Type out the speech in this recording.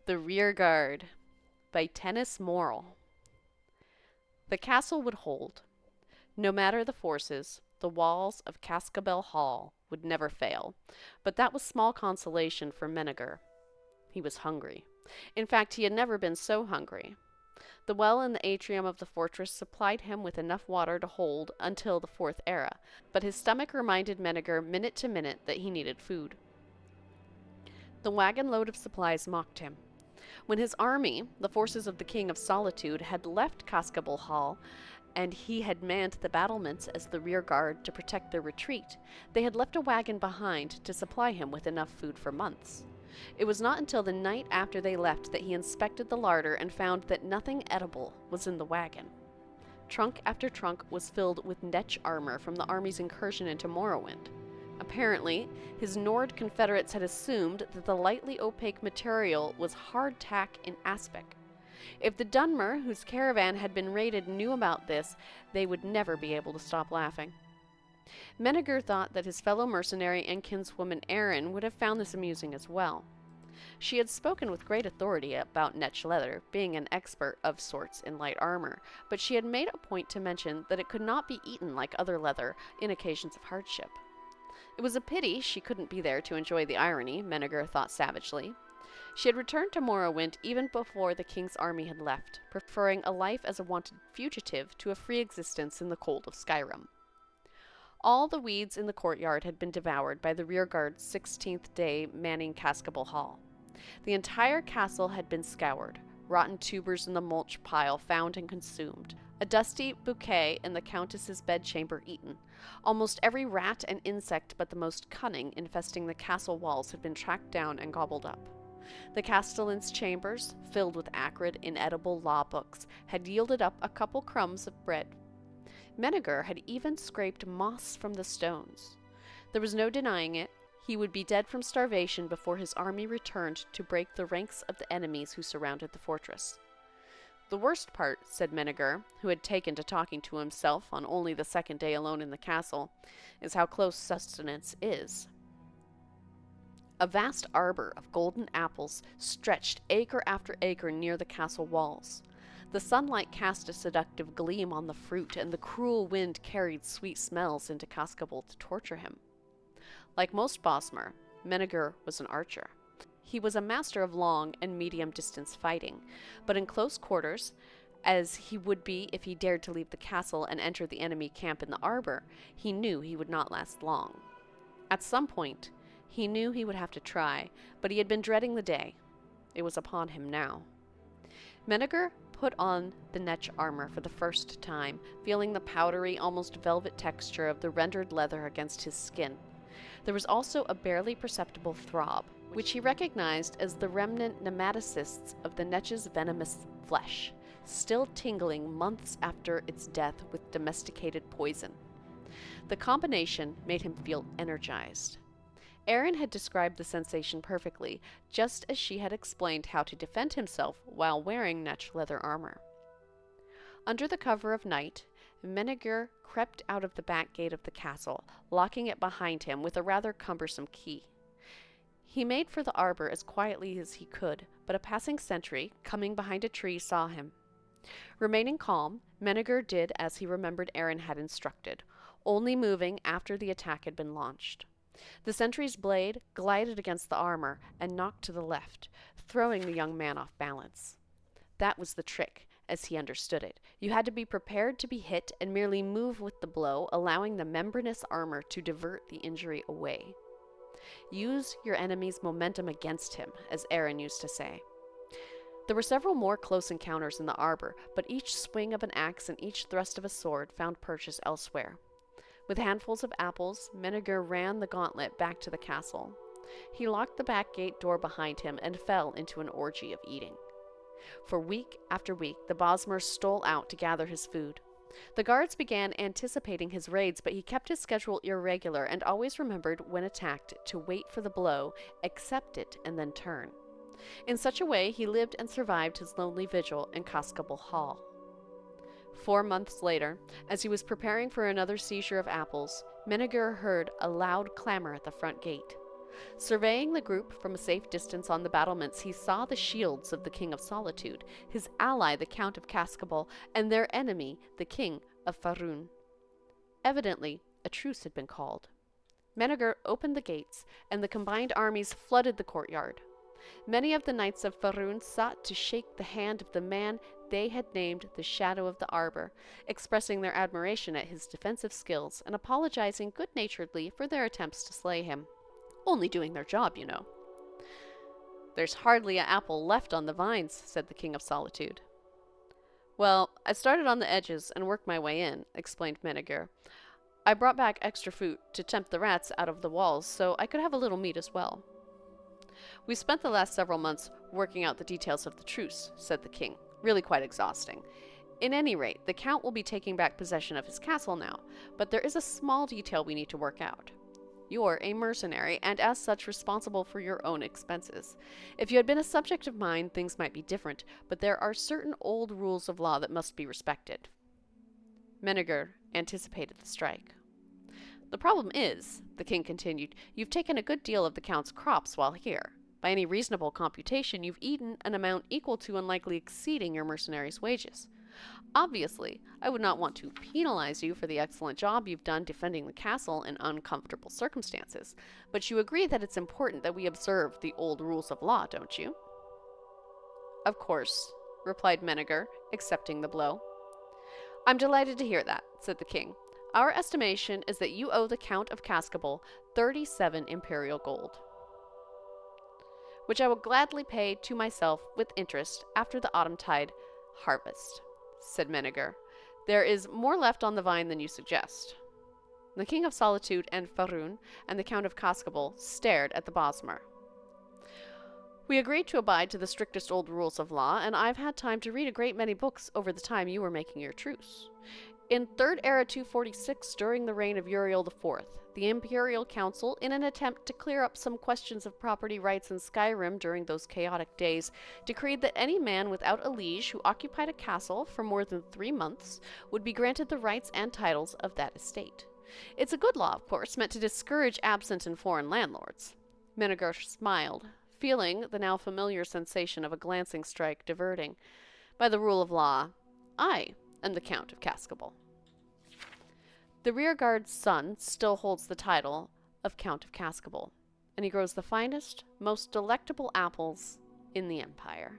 The Rear Guard by Tennis Morrill. The castle would hold. No matter the forces, the walls of Cascabel Hall would never fail, but that was small consolation for Menegar. He was hungry. In fact, he had never been so hungry. The well in the atrium of the fortress supplied him with enough water to hold until the Fourth Era, but his stomach reminded Menegar minute to minute that he needed food. The wagon load of supplies mocked him. When his army, the forces of the King of Solitude, had left Cascabel Hall, and he had manned the battlements as the rear guard to protect their retreat, they had left a wagon behind to supply him with enough food for months. It was not until the night after they left that he inspected the larder and found that nothing edible was in the wagon. Trunk after trunk was filled with netch armor from the army's incursion into Morrowind. Apparently, his Nord confederates had assumed that the lightly opaque material was hardtack in aspect. If the Dunmer, whose caravan had been raided, knew about this, they would never be able to stop laughing. Menegar thought that his fellow mercenary and kinswoman Erin would have found this amusing as well. She had spoken with great authority about netch leather, being an expert of sorts in light armor, but she had made a point to mention that it could not be eaten like other leather in occasions of hardship. It was a pity she couldn't be there to enjoy the irony, Menegar thought savagely. She had returned to Morrowind even before the king's army had left, preferring a life as a wanted fugitive to a free existence in the cold of Skyrim. All the weeds in the courtyard had been devoured by the rearguard's 16th day manning Cascabel Hall. The entire castle had been scoured, rotten tubers in the mulch pile found and consumed, a dusty bouquet in the countess's bedchamber eaten. Almost every rat and insect but the most cunning infesting the castle walls had been tracked down and gobbled up. The castellan's chambers, filled with acrid, inedible law books, had yielded up a couple crumbs of bread. Menegar had even scraped moss from the stones. There was no denying it. He would be dead from starvation before his army returned to break the ranks of the enemies who surrounded the fortress. The worst part, said Menegar, who had taken to talking to himself on only the second day alone in the castle, is how close sustenance is. A vast arbor of golden apples stretched acre after acre near the castle walls. The sunlight cast a seductive gleam on the fruit, and the cruel wind carried sweet smells into Cascabel to torture him. Like most Bosmer, Menegar was an archer. He was a master of long and medium-distance fighting, but in close quarters, as he would be if he dared to leave the castle and enter the enemy camp in the arbor, he knew he would not last long. At some point, he knew he would have to try, but he had been dreading the day. It was upon him now. Menegar put on the netch armor for the first time, feeling the powdery, almost velvet texture of the rendered leather against his skin. There was also a barely perceptible throb, which he recognized as the remnant nematocysts of the netch's venomous flesh, still tingling months after its death with domesticated poison. The combination made him feel energized. Erin had described the sensation perfectly, just as she had explained how to defend himself while wearing netch leather armor. Under the cover of night, Menegar crept out of the back gate of the castle, locking it behind him with a rather cumbersome key. He made for the arbor as quietly as he could, but a passing sentry, coming behind a tree, saw him. Remaining calm, Menegar did as he remembered Erin had instructed, only moving after the attack had been launched. The sentry's blade glided against the armor and knocked to the left, throwing the young man off balance. That was the trick, as he understood it. You had to be prepared to be hit and merely move with the blow, allowing the membranous armor to divert the injury away. Use your enemy's momentum against him, as Erin used to say. There were several more close encounters in the arbor, but each swing of an axe and each thrust of a sword found purchase elsewhere. With handfuls of apples, Menegar ran the gauntlet back to the castle. He locked the back gate door behind him and fell into an orgy of eating. For week after week, the Bosmer stole out to gather his food. The guards began anticipating his raids, but he kept his schedule irregular and always remembered, when attacked, to wait for the blow, accept it, and then turn. In such a way, he lived and survived his lonely vigil in Cascabel Hall. 4 months later, as he was preparing for another seizure of apples, Menegar heard a loud clamor at the front gate. Surveying the group from a safe distance on the battlements, he saw the shields of the King of Solitude, his ally the Count of Cascabel, and their enemy the King of Faerun. Evidently, a truce had been called. Menneger opened the gates, and the combined armies flooded the courtyard. Many of the knights of Faerun sought to shake the hand of the man they had named the Shadow of the Arbor, expressing their admiration at his defensive skills and apologizing good-naturedly for their attempts to slay him. Only doing their job, you know. "There's hardly an apple left on the vines," said the King of Solitude. "Well, I started on the edges and worked my way in," explained Menneger. "I brought back extra food to tempt the rats out of the walls so I could have a little meat as well." "We spent the last several months working out the details of the truce," said the king. "Really quite exhausting. In any rate, the Count will be taking back possession of his castle now, but there is a small detail we need to work out. You're a mercenary, and as such responsible for your own expenses. If you had been a subject of mine, things might be different, but there are certain old rules of law that must be respected." Menneger anticipated the strike. "The problem is," the king continued, "you've taken a good deal of the Count's crops while here. By any reasonable computation, you've eaten an amount equal to and likely exceeding your mercenaries' wages. Obviously, I would not want to penalize you for the excellent job you've done defending the castle in uncomfortable circumstances, but you agree that it's important that we observe the old rules of law, don't you?" "Of course," replied Menneger, accepting the blow. "I'm delighted to hear that," said the king. "Our estimation is that you owe the Count of Cascabel 37 imperial gold, which I will gladly pay to myself with interest after the autumn-tide harvest," said Menneger. "There is more left on the vine than you suggest." The King of Solitude and Faerun and the Count of Cascabel stared at the Bosmer. "We agreed to abide to the strictest old rules of law, and I've had time to read a great many books over the time you were making your truce. In 3rd Era 246, during the reign of Uriel IV, the Imperial Council, in an attempt to clear up some questions of property rights in Skyrim during those chaotic days, decreed that any man without a liege who occupied a castle for more than 3 months would be granted the rights and titles of that estate. It's a good law, of course, meant to discourage absent and foreign landlords." Menneger smiled, feeling the now familiar sensation of a glancing strike diverting. "By the rule of law, I am the Count of Cascabel." "The rearguard's son still holds the title of Count of Cascabel, and he grows the finest, most delectable apples in the Empire."